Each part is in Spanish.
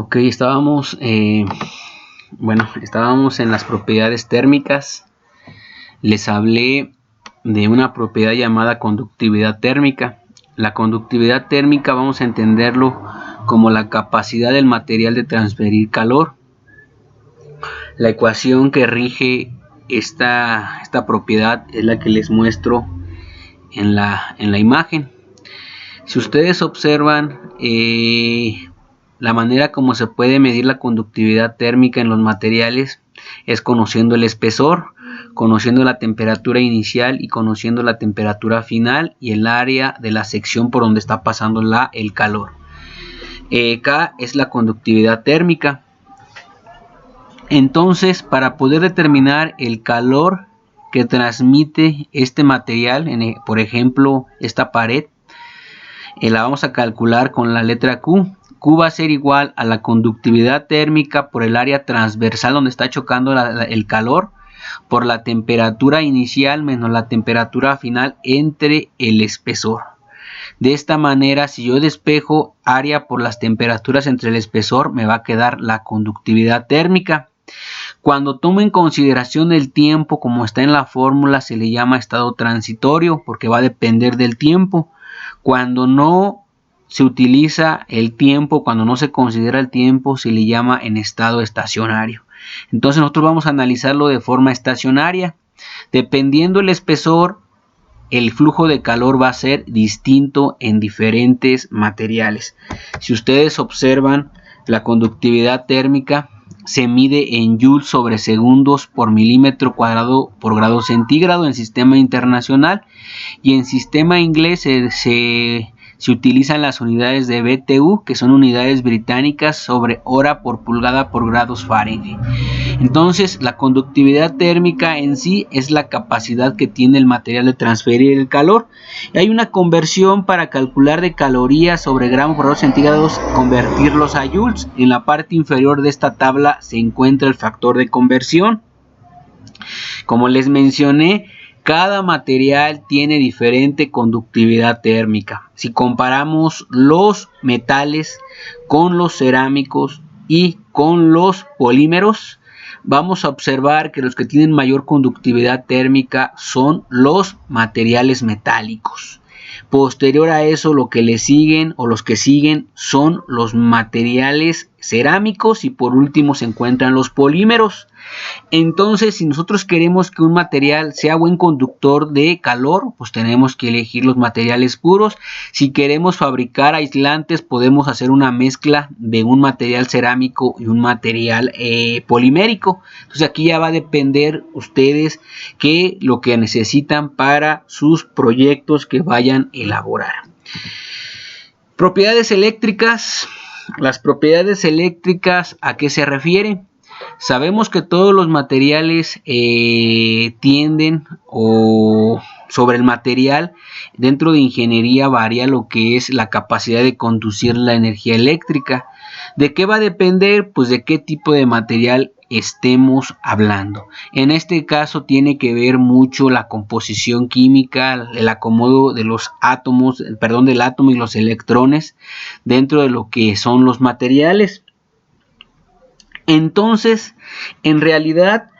Ok, estábamos en las propiedades térmicas. Les hablé de una propiedad llamada conductividad térmica. La conductividad térmica vamos a entenderlo como la capacidad del material de transferir calor. La ecuación que rige esta propiedad es la que les muestro en la imagen. Si ustedes observan la manera como se puede medir la conductividad térmica en los materiales es conociendo el espesor, conociendo la temperatura inicial y conociendo la temperatura final y el área de la sección por donde está pasando el calor. K es la conductividad térmica. Entonces, para poder determinar el calor que transmite este material, por ejemplo, esta pared, la vamos a calcular con la letra Q. Q va a ser igual a la conductividad térmica por el área transversal donde está chocando el calor, por la temperatura inicial menos la temperatura final entre el espesor. De esta manera, si yo despejo área por las temperaturas entre el espesor, me va a quedar la conductividad térmica. Cuando tomo en consideración el tiempo, como está en la fórmula, se le llama estado transitorio porque va a depender del tiempo. Cuando no se utiliza el tiempo, cuando no se considera el tiempo, se le llama en estado estacionario. Entonces nosotros vamos a analizarlo de forma estacionaria. Dependiendo el espesor, el flujo de calor va a ser distinto en diferentes materiales. Si ustedes observan, la conductividad térmica se mide en joules sobre segundos por milímetro cuadrado por grado centígrado en sistema internacional, y en sistema inglés se utilizan las unidades de BTU, que son unidades británicas, sobre hora por pulgada por grados Fahrenheit. Entonces, la conductividad térmica en sí es la capacidad que tiene el material de transferir el calor. Y hay una conversión para calcular de calorías sobre gramos por grados centígrados, convertirlos a joules. En la parte inferior de esta tabla se encuentra el factor de conversión. Como les mencioné, cada material tiene diferente conductividad térmica. Si comparamos los metales con los cerámicos y con los polímeros, vamos a observar que los que tienen mayor conductividad térmica son los materiales metálicos. Posterior a eso, lo que le siguen o los que siguen son los materiales cerámicos y por último se encuentran los polímeros. Entonces, si nosotros queremos que un material sea buen conductor de calor, pues tenemos que elegir los materiales puros. Si queremos fabricar aislantes, podemos hacer una mezcla de un material cerámico y un material polimérico. Entonces aquí ya va a depender ustedes qué lo que necesitan para sus proyectos que vayan a elaborar. Propiedades eléctricas. Las propiedades eléctricas, ¿a qué se refieren? Sabemos que todos los materiales tienden o sobre el material dentro de ingeniería varía lo que es la capacidad de conducir la energía eléctrica. ¿De qué va a depender? Pues de qué tipo de material estemos hablando. En este caso tiene que ver mucho la composición química, el acomodo de los átomos, del átomo y los electrones dentro de lo que son los materiales. Entonces, en realidad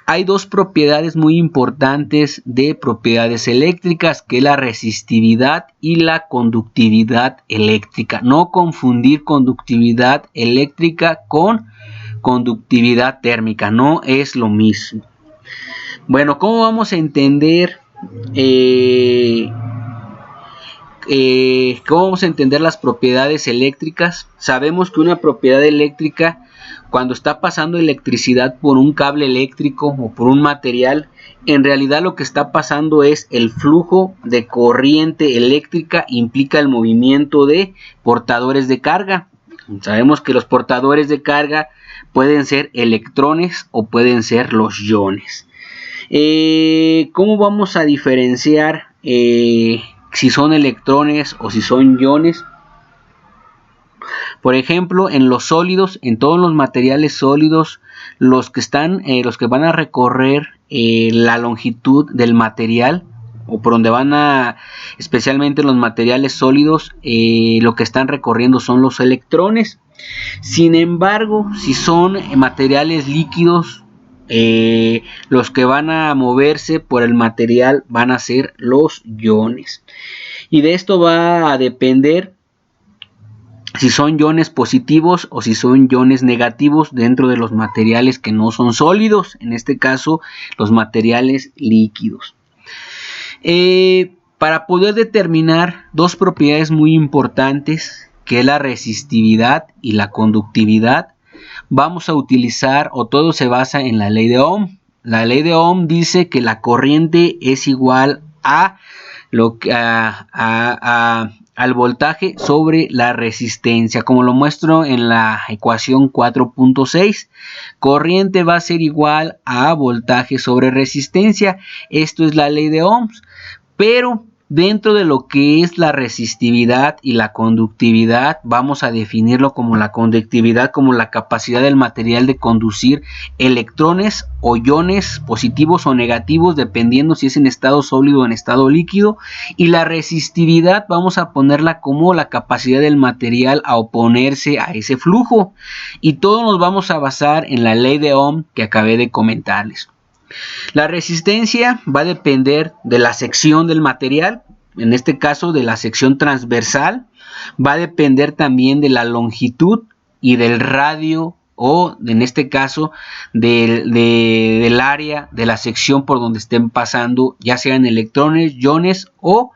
hay dos propiedades muy importantes de propiedades eléctricas, que es la resistividad y la conductividad eléctrica. No confundir conductividad eléctrica con conductividad térmica, no es lo mismo. Bueno, ¿cómo vamos a entender las propiedades eléctricas? Sabemos que una propiedad eléctrica, cuando está pasando electricidad por un cable eléctrico o por un material, en realidad lo que está pasando es el flujo de corriente eléctrica, implica el movimiento de portadores de carga. Sabemos que los portadores de carga pueden ser electrones o pueden ser los iones. ¿Cómo vamos a diferenciar si son electrones o si son iones? Por ejemplo, en los sólidos, en todos los materiales sólidos, los que van a recorrer la longitud del material o por donde van a, especialmente los materiales sólidos, lo que están recorriendo son los electrones. Sin embargo, si son materiales líquidos, los que van a moverse por el material van a ser los iones. Y de esto va a depender si son iones positivos o si son iones negativos dentro de los materiales que no son sólidos, en este caso los materiales líquidos. Para poder determinar dos propiedades muy importantes, que es la resistividad y la conductividad, vamos a utilizar, o todo se basa en la ley de Ohm. La ley de Ohm dice que la corriente es igual a al voltaje sobre la resistencia, como lo muestro en la ecuación 4.6. Corriente va a ser igual a voltaje sobre resistencia. Esto es la ley de Ohm, pero dentro de lo que es la resistividad y la conductividad, vamos a definirlo como la conductividad, como la capacidad del material de conducir electrones o iones positivos o negativos, dependiendo si es en estado sólido o en estado líquido. Y la resistividad vamos a ponerla como la capacidad del material a oponerse a ese flujo. Y todo nos vamos a basar en la ley de Ohm que acabé de comentarles. La resistencia va a depender de la sección del material, en este caso de la sección transversal. Va a depender también de la longitud y del radio, o en este caso del área de la sección por donde estén pasando, ya sean electrones, iones o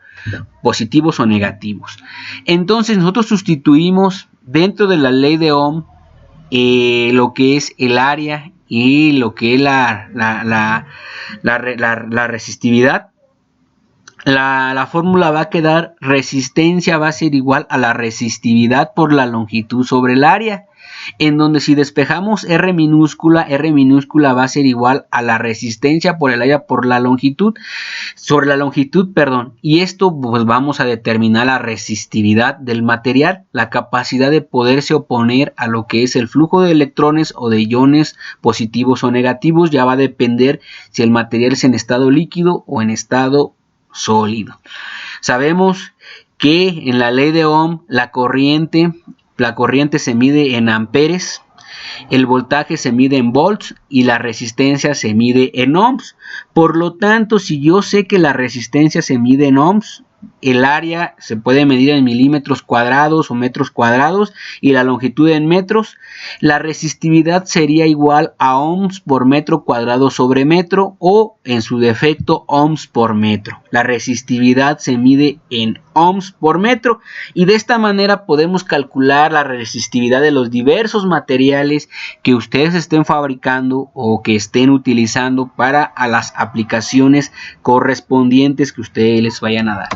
positivos o negativos. Entonces nosotros sustituimos dentro de la ley de Ohm lo que es el área y lo que es la resistividad. La fórmula va a quedar: resistencia va a ser igual a la resistividad por la longitud sobre el área, en donde si despejamos R minúscula va a ser igual a la resistencia por el área por la longitud, sobre la longitud, perdón. Y esto pues vamos a determinar la resistividad del material, la capacidad de poderse oponer a lo que es el flujo de electrones o de iones positivos o negativos. Ya va a depender si el material es en estado líquido o en estado sólido. Sabemos que en la ley de Ohm la corriente se mide en amperes, el voltaje se mide en volts y la resistencia se mide en ohms. Por lo tanto, si yo sé que la resistencia se mide en ohms, el área se puede medir en milímetros cuadrados o metros cuadrados y la longitud en metros, la resistividad sería igual a ohms por metro cuadrado sobre metro, o en su defecto ohms por metro. La resistividad se mide en ohms por metro, y de esta manera podemos calcular la resistividad de los diversos materiales que ustedes estén fabricando o que estén utilizando para a las aplicaciones correspondientes que ustedes les vayan a dar.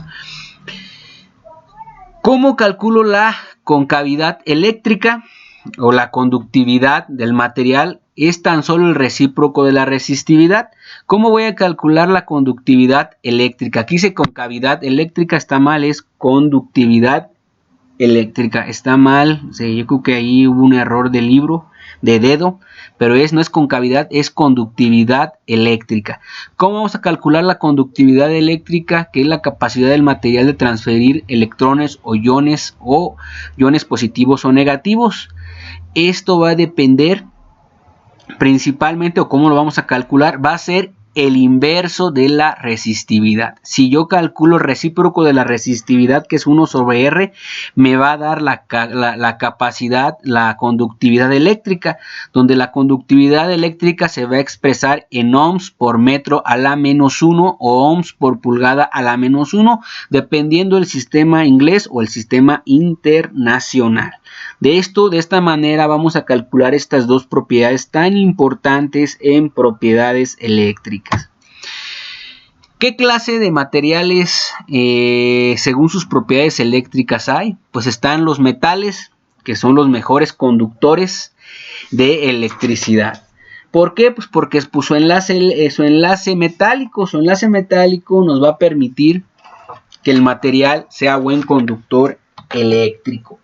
¿Cómo calculo la concavidad eléctrica o la conductividad del material? Es tan solo el recíproco de la resistividad. ¿Cómo voy a calcular la conductividad eléctrica? Aquí dice concavidad eléctrica, está mal, es conductividad eléctrica, está mal. Yo creo que ahí hubo un error de libro, de dedo, pero no es concavidad, es conductividad eléctrica. ¿Cómo vamos a calcular la conductividad eléctrica? Que es la capacidad del material de transferir electrones o iones positivos o negativos. Esto va a depender principalmente, o cómo lo vamos a calcular, va a ser el inverso de la resistividad. Si yo calculo el recíproco de la resistividad, que es 1 sobre R, me va a dar la capacidad, la conductividad eléctrica, donde la conductividad eléctrica se va a expresar en ohms por metro a la menos 1 o ohms por pulgada a la menos 1, dependiendo del sistema inglés o el sistema internacional. De esta manera vamos a calcular estas dos propiedades tan importantes en propiedades eléctricas. ¿Qué clase de materiales según sus propiedades eléctricas hay? Pues están los metales, que son los mejores conductores de electricidad. ¿Por qué? Pues porque su enlace metálico nos va a permitir que el material sea buen conductor eléctrico.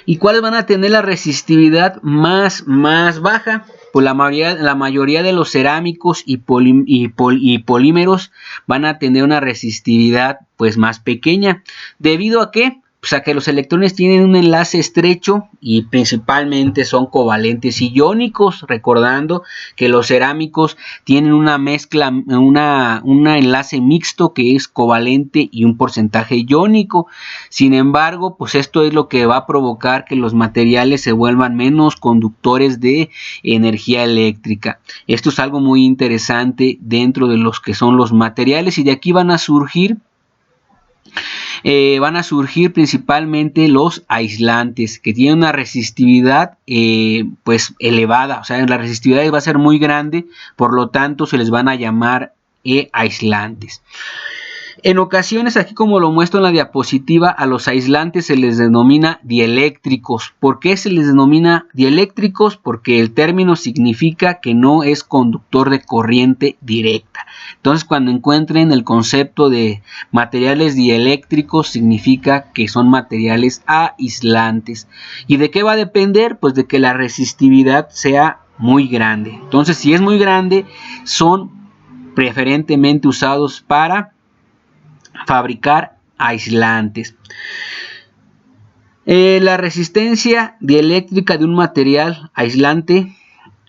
¿Y cuáles van a tener la resistividad más baja? pues la mayoría de los cerámicos y polímeros van a tener una resistividad pues más pequeña. ¿Debido a qué? Pues a que los electrones tienen un enlace estrecho y principalmente son covalentes y iónicos, recordando que los cerámicos tienen una mezcla, un enlace mixto que es covalente y un porcentaje iónico. Sin embargo, pues esto es lo que va a provocar que los materiales se vuelvan menos conductores de energía eléctrica. Esto es algo muy interesante dentro de los que son los materiales, y de aquí van a surgir principalmente los aislantes, que tienen una resistividad pues elevada, o sea, la resistividad va a ser muy grande, por lo tanto se les van a llamar aislantes. En ocasiones, aquí como lo muestro en la diapositiva, a los aislantes se les denomina dieléctricos. ¿Por qué se les denomina dieléctricos? Porque el término significa que no es conductor de corriente directa. Entonces, cuando encuentren el concepto de materiales dieléctricos, significa que son materiales aislantes. ¿Y de qué va a depender? Pues de que la resistividad sea muy grande. Entonces, si es muy grande, son preferentemente usados para fabricar aislantes. La resistencia dieléctrica de un material aislante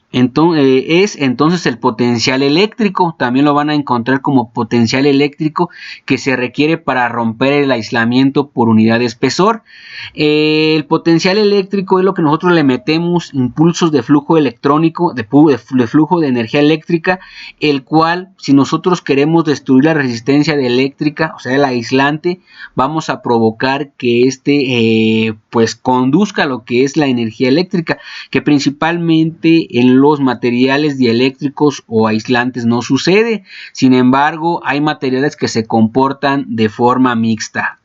es entonces el potencial eléctrico. También lo van a encontrar como potencial eléctrico que se requiere para romper el aislamiento por unidad de espesor. El potencial eléctrico es lo que nosotros le metemos impulsos de flujo electrónico, de flujo de energía eléctrica, el cual, si nosotros queremos destruir la resistencia eléctrica, o sea el aislante, vamos a provocar que pues conduzca lo que es la energía eléctrica, que principalmente en los materiales dieléctricos o aislantes no sucede. Sin embargo, hay materiales que se comportan de forma mixta,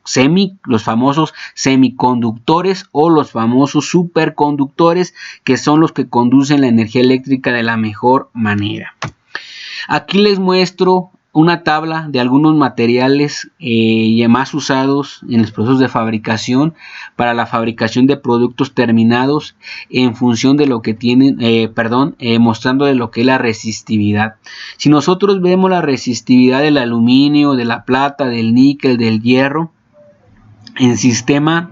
los famosos semiconductores o los famosos superconductores, que son los que conducen la energía eléctrica de la mejor manera. Aquí les muestro una tabla de algunos materiales más usados en los procesos de fabricación para la fabricación de productos terminados en función de lo que tienen, mostrando de lo que es la resistividad. Si nosotros vemos la resistividad del aluminio, de la plata, del níquel, del hierro, en sistema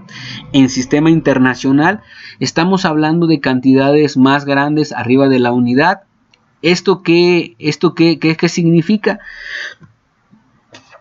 internacional, estamos hablando de cantidades más grandes arriba de la unidad. ¿Esto qué significa?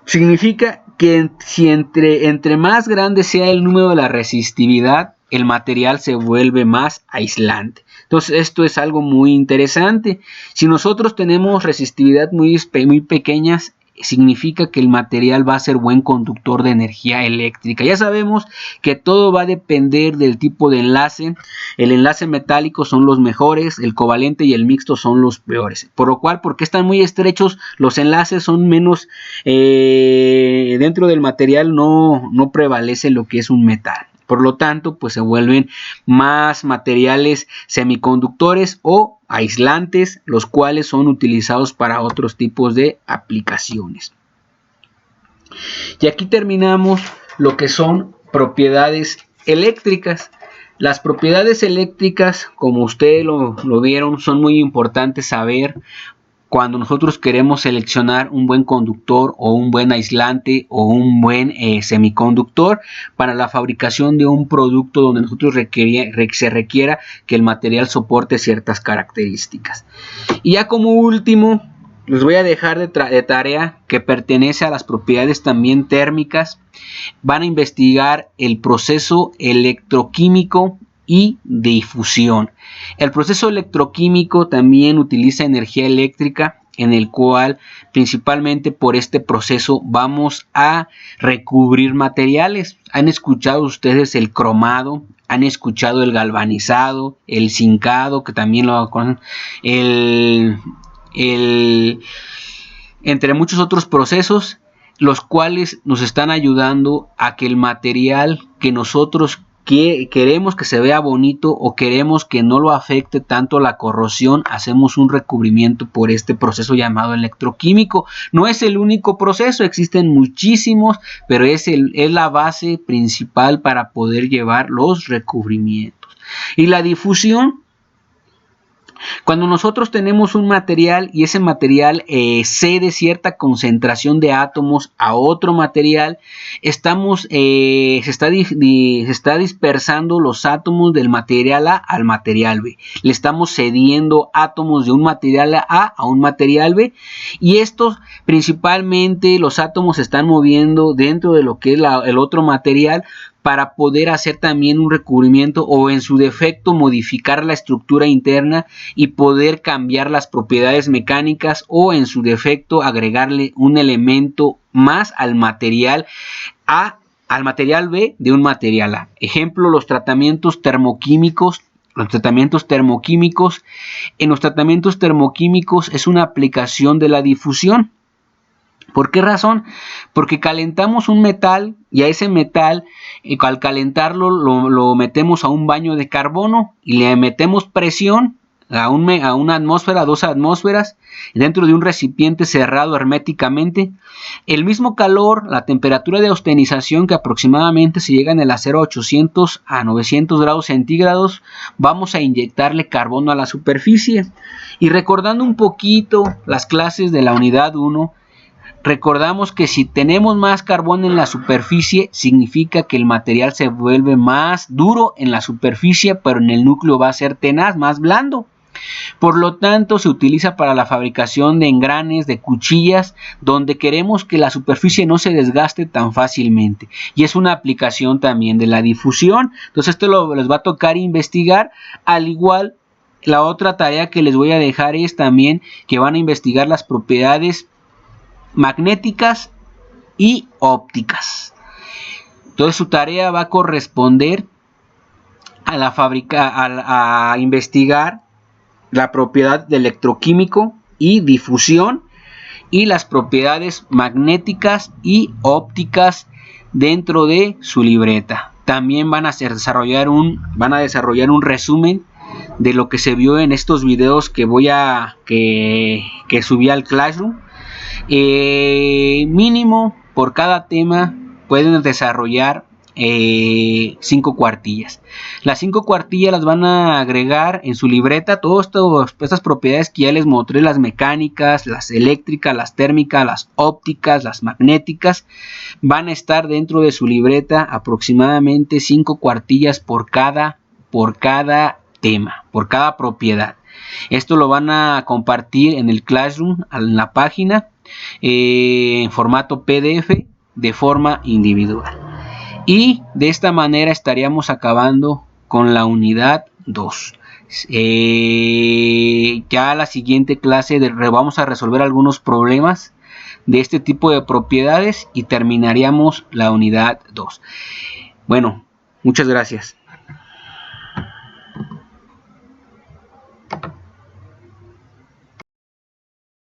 Significa que si entre más grande sea el número de la resistividad, el material se vuelve más aislante. Entonces esto es algo muy interesante. Si nosotros tenemos resistividad muy pequeñas, significa que el material va a ser buen conductor de energía eléctrica. Ya sabemos que todo va a depender del tipo de enlace. El enlace metálico son los mejores, el covalente y el mixto son los peores. Por lo cual, porque están muy estrechos, los enlaces son menos, dentro del material no prevalece lo que es un metal. Por lo tanto, pues se vuelven más materiales semiconductores o aislantes, los cuales son utilizados para otros tipos de aplicaciones. Y aquí terminamos lo que son propiedades eléctricas. Las propiedades eléctricas, como ustedes lo vieron, son muy importantes saber cuando nosotros queremos seleccionar un buen conductor o un buen aislante o un buen semiconductor para la fabricación de un producto donde nosotros se requiera que el material soporte ciertas características. Y ya como último, les voy a dejar de tarea, que pertenece a las propiedades también térmicas. Van a investigar el proceso electroquímico y de difusión. El proceso electroquímico también utiliza energía eléctrica, en el cual principalmente por este proceso vamos a recubrir materiales. ¿Han escuchado ustedes el cromado? ¿Han escuchado el galvanizado? El zincado, que también lo conocen, entre muchos otros procesos, los cuales nos están ayudando a que el material que nosotros queremos que se vea bonito o queremos que no lo afecte tanto la corrosión, hacemos un recubrimiento por este proceso llamado electroquímico. No es el único proceso, existen muchísimos, pero es la base principal para poder llevar los recubrimientos. Y la difusión Cuando nosotros tenemos un material y ese material cede cierta concentración de átomos a otro material, se está dispersando los átomos del material A al material B. Le estamos cediendo átomos de un material A a un material B, y estos principalmente los átomos se están moviendo dentro de lo que es el otro material, para poder hacer también un recubrimiento o en su defecto modificar la estructura interna y poder cambiar las propiedades mecánicas, o en su defecto agregarle un elemento más al material A, al material B de un material A. Ejemplo, los tratamientos termoquímicos. En los tratamientos termoquímicos es una aplicación de la difusión. ¿Por qué razón? Porque calentamos un metal, y a ese metal, al calentarlo, lo metemos a un baño de carbono y le metemos presión a una atmósfera, 2 atmósferas, dentro de un recipiente cerrado herméticamente. El mismo calor, la temperatura de austenización, que aproximadamente se llega en el acero a 800 a 900 grados centígrados, vamos a inyectarle carbono a la superficie. Y recordando un poquito las clases de la unidad 1, recordamos que si tenemos más carbono en la superficie, significa que el material se vuelve más duro en la superficie, pero en el núcleo va a ser tenaz, más blando. Por lo tanto, se utiliza para la fabricación de engranes, de cuchillas, donde queremos que la superficie no se desgaste tan fácilmente. Y es una aplicación también de la difusión. Entonces, esto les va a tocar investigar. Al igual, la otra tarea que les voy a dejar es también que van a investigar las propiedades magnéticas y ópticas. Entonces, su tarea va a corresponder a investigar la propiedad de electroquímico y difusión, y las propiedades magnéticas y ópticas dentro de su libreta. También van a desarrollar un resumen de lo que se vio en estos videos que subí al Classroom. Mínimo por cada tema pueden desarrollar 5 cuartillas. Las 5 cuartillas las van a agregar en su libreta. Todas estas propiedades que ya les mostré, las mecánicas, las eléctricas, las térmicas, las ópticas, las magnéticas, van a estar dentro de su libreta. Aproximadamente 5 cuartillas por cada tema, por cada propiedad. Esto lo van a compartir en el Classroom, en la página, en formato PDF, de forma individual. Y de esta manera estaríamos acabando con la unidad 2. Ya la siguiente clase vamos a resolver algunos problemas de este tipo de propiedades y terminaríamos la unidad 2. Bueno, muchas gracias.